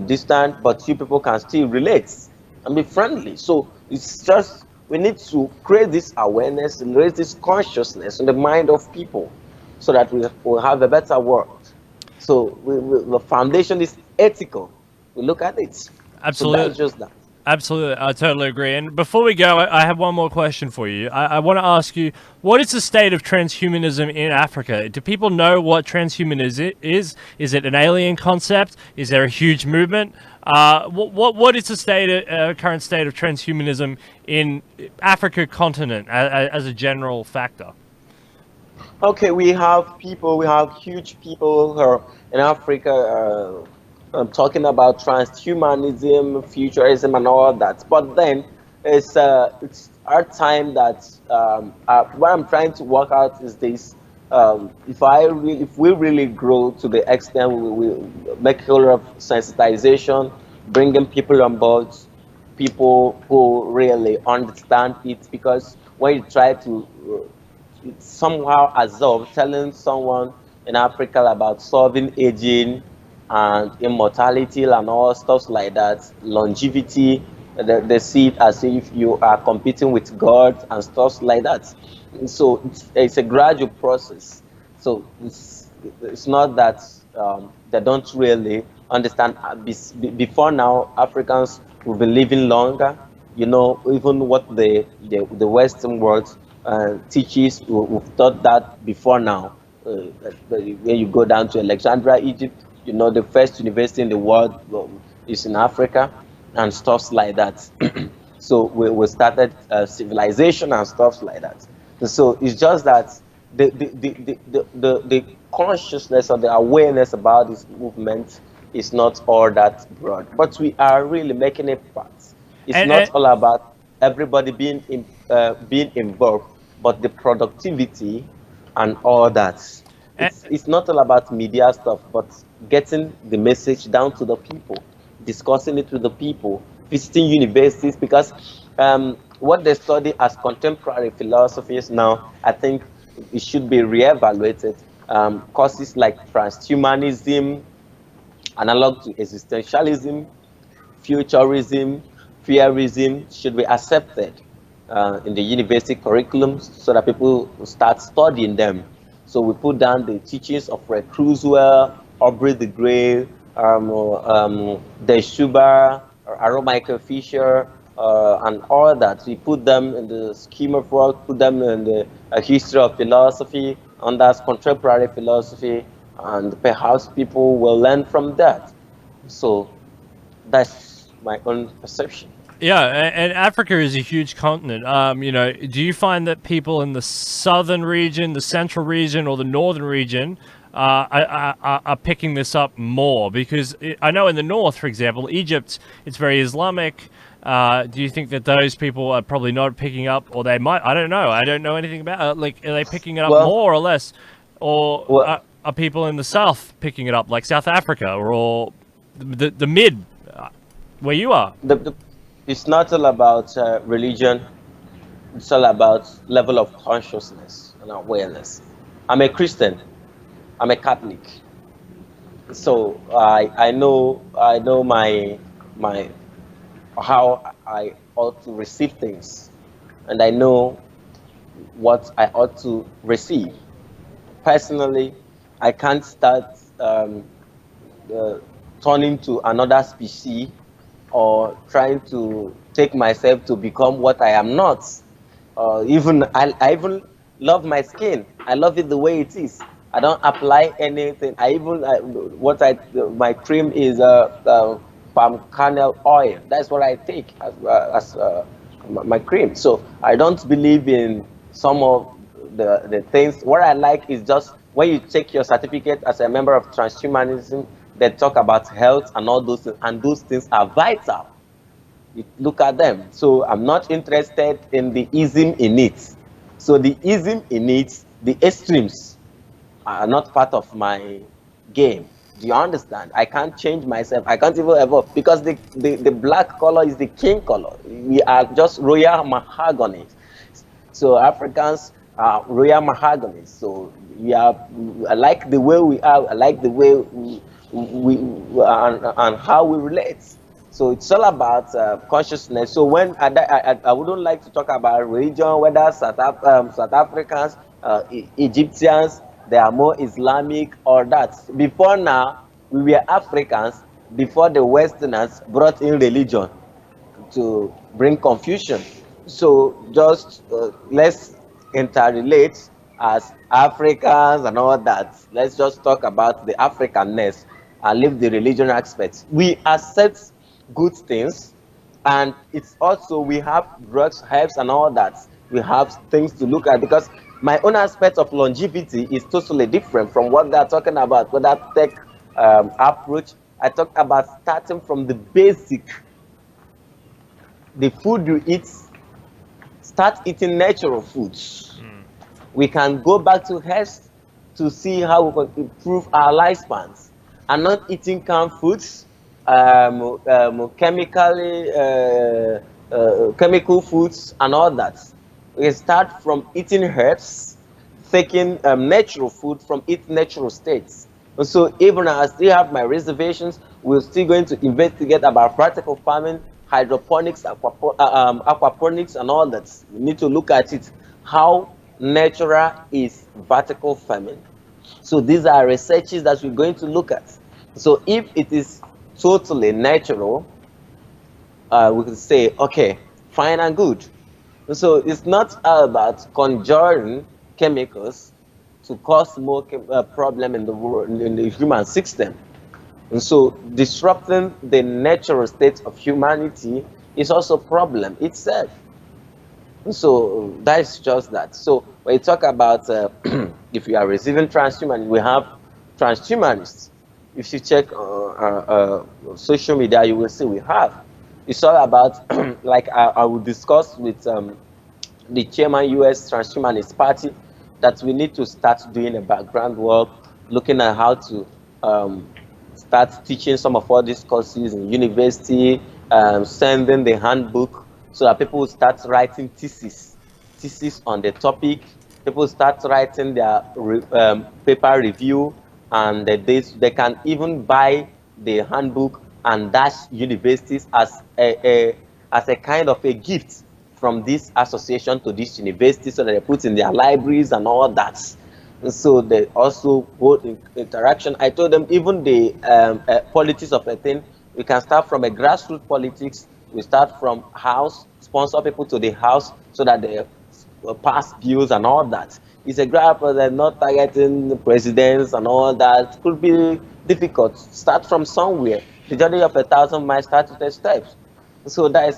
distant, but you people can still relate and be friendly. So it's just we need to create this awareness and raise this consciousness in the mind of people so that we will have a better world. So the foundation is ethical. We look at it. So that's Absolutely. just that. Absolutely, I totally agree. And before we go, I have one more question for you. I want to ask you, what is the state of transhumanism in Africa? Do people know what transhumanism is? Is it an alien concept? Is there a huge movement? What is the current state of transhumanism in Africa continent as a general factor? Okay, we have huge people who are in Africa talking about transhumanism, futurism, and all that. But then it's our time that what I'm trying to work out is this. If we really grow to the extent we make a lot of sensitization, bringing people on board, people who really understand it, because when you try to somehow absorb telling someone in Africa about solving aging and immortality and all stuff like that, longevity, they see it as if you are competing with God and stuff like that. So it's a gradual process. So it's not that they don't really understand. Before now, Africans will be living longer. You know, even what the Western world teaches, we've taught that before now. When you go down to Alexandria, Egypt, you know, the first university in the world is in Africa and stuff like that. So we started civilization and stuff like that. So it's just that the consciousness or the awareness about this movement is not all that broad, but we are really making a part. It's And not all about everybody being involved, but the productivity and all that. and, It's not all about media stuff, but getting the message down to the people, discussing it with the people, visiting universities, because what they study as contemporary philosophies now, I think it should be reevaluated. Courses like transhumanism, analog to existentialism, futurism, fearism should be accepted in the university curriculum so that people will start studying them. So we put down the teachings of Red Cruzwell, Aubrey de Grey, De Schuber, Aaron Michael Fisher, and all that. We put them in the scheme of work, put them in the history of philosophy, under contemporary philosophy, and perhaps people will learn from that. So that's my own perception. Yeah, and Africa is a huge continent. Do you find that people in the southern region, the central region, or the northern region are picking this up more? Because I know in the north, for example, Egypt, it's very Islamic. Do you think that those people are probably not picking up, or they might? I don't know. I don't know anything about it. Like, are they picking it up Well, more or less, or well, are people in the south picking it up, like South Africa or the mid, where you are? the it's not all about religion. It's all about level of consciousness and awareness. I'm a Christian. I'm a Catholic. So I know my how I ought to receive things, and I know what I ought to receive. Personally, I can't start uh, turning to another species or trying to take myself to become what I am not. Even I even love my skin. I love it the way it is. I don't apply anything. I even what I my cream is palm kernel oil. That's what I take as my cream. So I don't believe in some of the things. What I like is just when you take your certificate as a member of transhumanism, they talk about health and all those things, and those things are vital. You look at them. So I'm not interested in the ism in it. So the ism in it, the extremes are not part of my game. Do you understand? I can't change myself. I can't even evolve because the black color is the king color. We are just royal mahogany. So Africans are royal mahogany. So we are. I like the way we are. I like the way and how we relate. So it's all about consciousness. So when I wouldn't like to talk about religion, whether South Africans, Egyptians, they are more Islamic or that. Before now, we were Africans before the Westerners brought in religion to bring confusion. So just let's interrelate as Africans and all that. Let's just talk about the Africanness and leave the religion aspect. We accept good things, and it's also we have drugs, herbs, and all that. We have things to look at because my own aspect of longevity is totally different from what they're talking about. With that tech approach, I talk about starting from the basic, the food you eat. Start eating natural foods. We can go back to health to see how we can improve our lifespans and not eating canned foods, chemical foods and all that. We start from eating herbs, taking natural food from its natural states. And so even as I still have my reservations, we're still going to investigate about practical farming, hydroponics, aquaponics, and all that. We need to look at it. How natural is vertical farming? So these are researches that we're going to look at. So if it is totally natural, we can say, okay, fine and good. So it's not about conjuring chemicals to cause more problem in the world, in the human system. And so disrupting the natural state of humanity is also a problem itself. So that's just that. So when you talk about if you are receiving transhumanism, we have transhumanists. If you check social media, you will see we have. It's all about like I will discuss with the chairman US transhumanist-party that we need to start doing a background work, looking at how to start teaching some of all these courses in university, sending the handbook so that people will start writing thesis on the topic. People start writing their paper review, and they can even buy the handbook and dash universities as a kind of a gift from this association to this university, so that they put in their libraries and all that. And so they also hold interaction. I told them even the politics of a thing, we can start from a grassroots politics. We start from house, sponsor people to the house so that they pass bills and all that. It's a graph that's not targeting the presidents and all that. Could be difficult. Start from somewhere. The journey of 1,000 miles starts with the steps. So that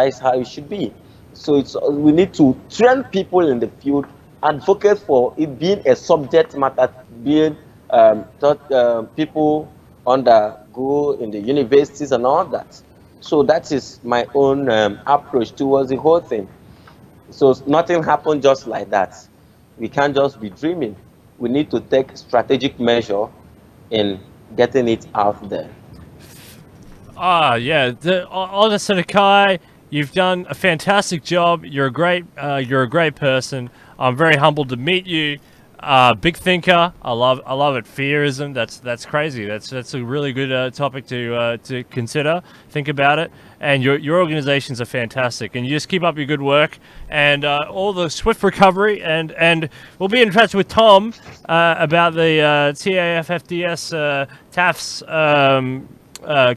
is how it should be. So we need to train people in the field, advocate for it being a subject matter, being taught people undergo in the universities and all that. So that is my own approach towards the whole thing. So nothing happened just like that. We can't just be dreaming. We need to take strategic measure in getting it out there. Yeah, Osinakachi, you've done a fantastic job. You're a great person. I'm very humbled to meet you. Big thinker. I love it. Fearism. That's crazy. That's a really good topic to consider. Think about it. And your organizations are fantastic. And you just keep up your good work and all the swift recovery. And we'll be in touch with Tom about the TAFFDS Taffds'S.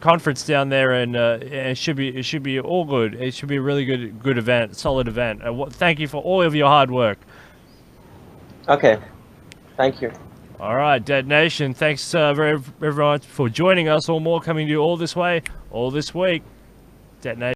Conference down there, and it should be all good. It should be a really good event, solid event. Thank you for all of your hard work. Okay, thank you. All right, Dead Nation. Thanks very much for joining us. All more coming to you all this way, all this week. Detonation.